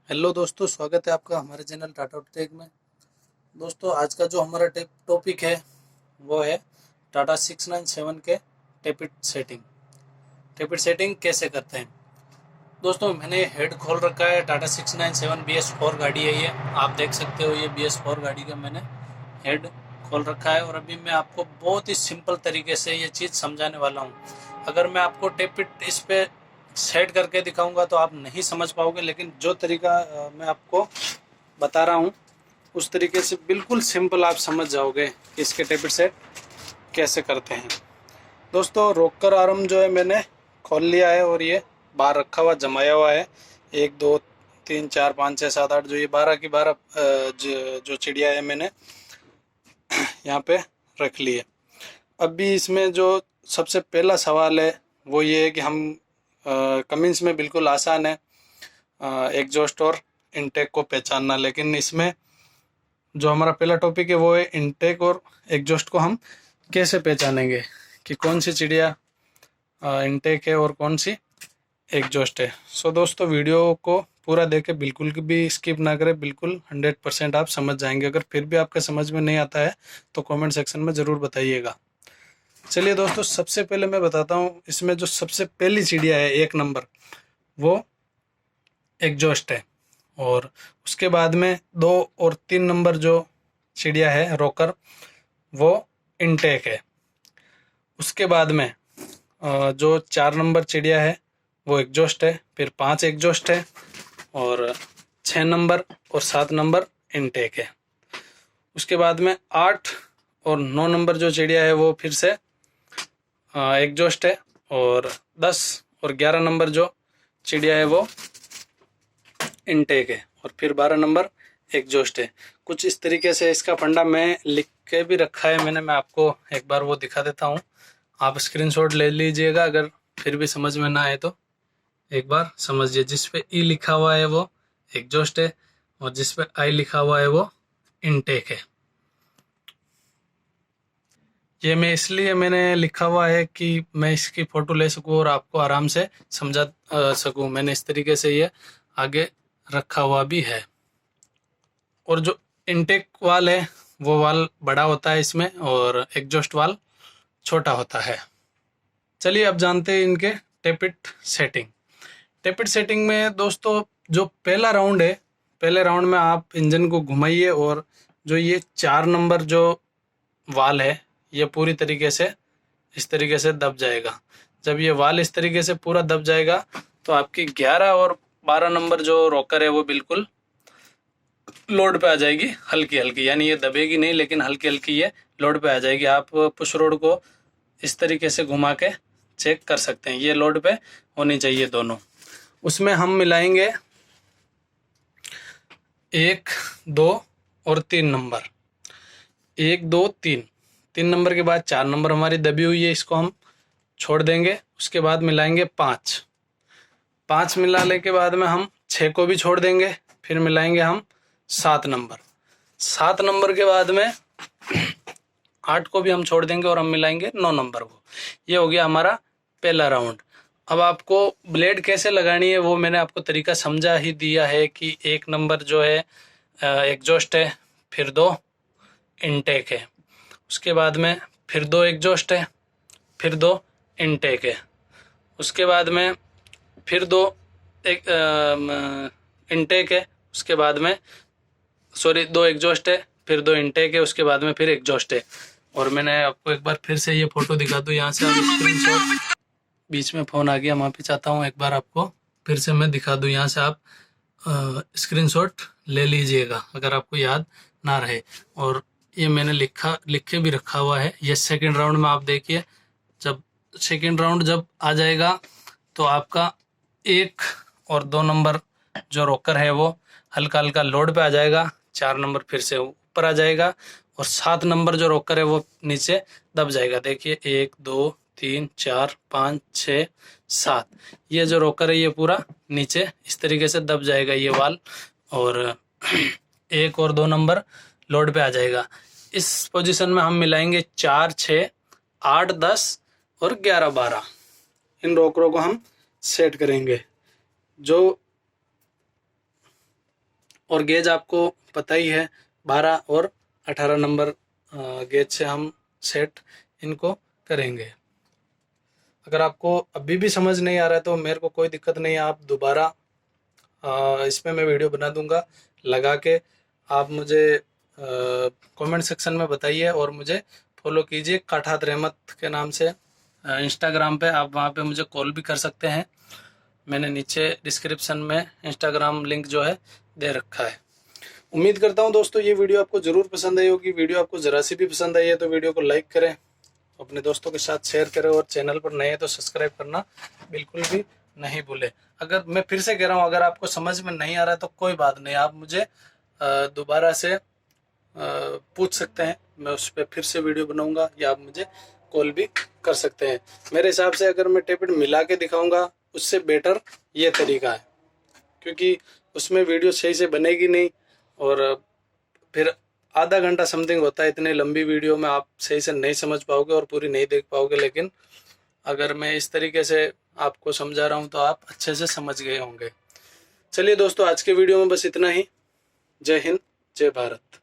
Hello दोस्तों, स्वागत है आपका हमारे चैनल टाटा टेक में। दोस्तों, आज का जो हमारा टॉपिक है वो है टाटा 697 के टेपिट सेटिंग। टेपिट सेटिंग कैसे करते हैं। दोस्तों, मैंने हेड खोल रखा है। टाटा 697 BS4 गाड़ी है ये, आप देख सकते हो। ये BS4 गाड़ी का मैंने हेड खोल रखा है और अभी मैं आपको बहुत ही सिंपल तरीके से ये चीज़ समझाने वाला हूँ। अगर मैं आपको टेपिट इस पे सेट करके दिखाऊंगा तो आप नहीं समझ पाओगे, लेकिन जो तरीका मैं आपको बता रहा हूँ उस तरीके से बिल्कुल सिंपल आप समझ जाओगे कि इसके टेपिट सेट कैसे करते हैं। दोस्तों, रोकर आर्म जो है मैंने खोल लिया है और ये बाहर रखा हुआ जमाया हुआ है। 1 2 3 4 5 6 7 8 जो ये 12 की 12 जो चिड़िया है मैंने यहाँ पे रख ली है। अभी इसमें जो सबसे पहला सवाल है वो ये है कि हम कमिंस में बिल्कुल आसान है एग्जॉस्ट और इनटेक को पहचानना, लेकिन इसमें जो हमारा पहला टॉपिक है वो है इनटेक और एग्जॉस्ट को हम कैसे पहचानेंगे कि कौन सी चिड़िया इनटेक है और कौन सी एग्जॉस्ट है। सो दोस्तों, वीडियो को पूरा देखें, बिल्कुल भी स्किप ना करें, बिल्कुल 100% आप समझ जाएंगे। अगर फिर भी आपके समझ में नहीं आता है तो कमेंट सेक्शन में ज़रूर बताइएगा। चलिए दोस्तों, सबसे पहले मैं बताता हूँ। इसमें जो सबसे पहली चिड़िया है 1 नंबर वो एग्जॉस्ट है, और उसके बाद में 2 और 3 नंबर जो चिड़िया है रोकर वो इनटेक है। उसके बाद में जो 4 नंबर चिड़िया है वो एग्जॉस्ट है, फिर 5 एग्जॉस्ट है और 6 नंबर और 7 नंबर इनटेक है। उसके बाद में 8 और 9 नंबर जो चिड़िया है वो फिर से एग्जॉस्ट है, और 10 और 11 नंबर जो चिड़िया है वो इनटेक है, और फिर 12 नंबर एग्जॉस्ट है। कुछ इस तरीके से इसका फंडा मैं लिख के भी रखा है मैंने, मैं आपको एक बार वो दिखा देता हूँ। आप स्क्रीनशॉट ले लीजिएगा, अगर फिर भी समझ में ना आए तो एक बार समझिए। जिस पे ई लिखा हुआ है वो एग्जॉस्ट है, और जिस पे आई लिखा हुआ है वो इनटेक है। ये मैं इसलिए मैंने लिखा हुआ है कि मैं इसकी फ़ोटो ले सकूं और आपको आराम से समझा सकूं। मैंने इस तरीके से ये आगे रखा हुआ भी है। और जो इनटेक वाल है वो वाल बड़ा होता है इसमें, और एग्जॉस्ट वाल छोटा होता है। चलिए अब जानते हैं इनके टेपिट सेटिंग। टेपिट सेटिंग में दोस्तों, जो पहला राउंड है, पहले राउंड में आप इंजन को घुमाइए और जो ये 4 नंबर जो वाल है ये पूरी तरीके से इस तरीके से दब जाएगा। जब ये वाल इस तरीके से पूरा दब जाएगा तो आपकी 11 और 12 नंबर जो रोकर है वो बिल्कुल लोड पे आ जाएगी, हल्की हल्की, यानी ये दबेगी नहीं लेकिन हल्की हल्की ये लोड पे आ जाएगी। आप पुश रोड को इस तरीके से घुमा के चेक कर सकते हैं, ये लोड पे होनी चाहिए दोनों। उसमें हम मिलाएंगे 1 2 और 3 नंबर। 1 2 3 3 नंबर के बाद 4 नंबर हमारी दबी हुई है, इसको हम छोड़ देंगे। उसके बाद मिलाएंगे 5 5 मिलाने के बाद में हम 6 को भी छोड़ देंगे, फिर मिलाएंगे हम 7 नंबर। 7 नंबर के बाद में 8 को भी हम छोड़ देंगे और हम मिलाएंगे 9 नंबर को। ये हो गया हमारा पहला राउंड। अब आपको ब्लेड कैसे लगानी है वो मैंने आपको तरीका समझा ही दिया है कि 1 नंबर जो है एग्जॉस्ट है, फिर 2 इनटेक है, उसके बाद में फिर 2 एग्जॉस्ट है, फिर 2 इनटेक है, उसके बाद में फिर 2 इनटेक है, उसके बाद में 2 एग्जॉस्ट है, फिर 2 इनटेक है, उसके बाद में फिर एग्जॉस्ट है। और मैंने आपको एक बार फिर से ये फोटो दिखा दूँ, यहाँ से आप स्क्रीनशॉट, बीच में फ़ोन आ गया, माफ़ी चाहता हूँ। एक बार आपको फिर से मैं दिखा दूँ, यहाँ से आप स्क्रीनशॉट ले लीजिएगा अगर आपको याद ना रहे। और ये मैंने लिख के भी रखा हुआ है। ये सेकंड राउंड में आप देखिए, जब सेकंड राउंड जब आ जाएगा तो आपका 1 और 2 नंबर जो रोकर है वो हल्का हल्का लोड पे आ जाएगा, 4 नंबर फिर से ऊपर आ जाएगा, और 7 नंबर जो रोकर है वो नीचे दब जाएगा। देखिए 1 2 3 4 5 6 7, ये जो रोकर है ये पूरा नीचे इस तरीके से दब जाएगा ये वाल, और 1 और 2 नंबर लोड पे आ जाएगा। इस पोजीशन में हम मिलाएंगे 4 6 8 10 और 11 12। इन रोकरों को हम सेट करेंगे। जो और गेज आपको पता ही है, 12 और 18 नंबर गेज से हम सेट इनको करेंगे। अगर आपको अभी भी समझ नहीं आ रहा है तो मेरे को कोई दिक्कत नहीं है, आप दोबारा इसमें मैं वीडियो बना दूंगा लगा के। आप मुझे कमेंट सेक्शन में बताइए और मुझे फॉलो कीजिए काठात रहमत के नाम से इंस्टाग्राम पे। आप वहाँ पे मुझे कॉल भी कर सकते हैं, मैंने नीचे डिस्क्रिप्शन में इंस्टाग्राम लिंक जो है दे रखा है। उम्मीद करता हूँ दोस्तों ये वीडियो आपको ज़रूर पसंद आई होगी। वीडियो आपको ज़रा सी भी पसंद आई है तो वीडियो को लाइक करें, अपने दोस्तों के साथ शेयर करें, और चैनल पर नए हैं तो सब्सक्राइब करना बिल्कुल भी नहीं भूलें। अगर मैं फिर से कह रहा हूँ, अगर आपको समझ में नहीं आ रहा है तो कोई बात नहीं, आप मुझे दोबारा से पूछ सकते हैं, मैं उस पर फिर से वीडियो बनाऊंगा, या आप मुझे कॉल भी कर सकते हैं। मेरे हिसाब से अगर मैं टेपिट मिला के दिखाऊंगा उससे बेटर ये तरीका है, क्योंकि उसमें वीडियो सही से बनेगी नहीं, और फिर आधा घंटा समथिंग होता है, इतनी लंबी वीडियो में आप सही से नहीं समझ पाओगे और पूरी नहीं देख पाओगे। लेकिन अगर मैं इस तरीके से आपको समझा रहा हूँ तो आप अच्छे से समझ गए होंगे। चलिए दोस्तों, आज के वीडियो में बस इतना ही। जय हिंद, जय भारत।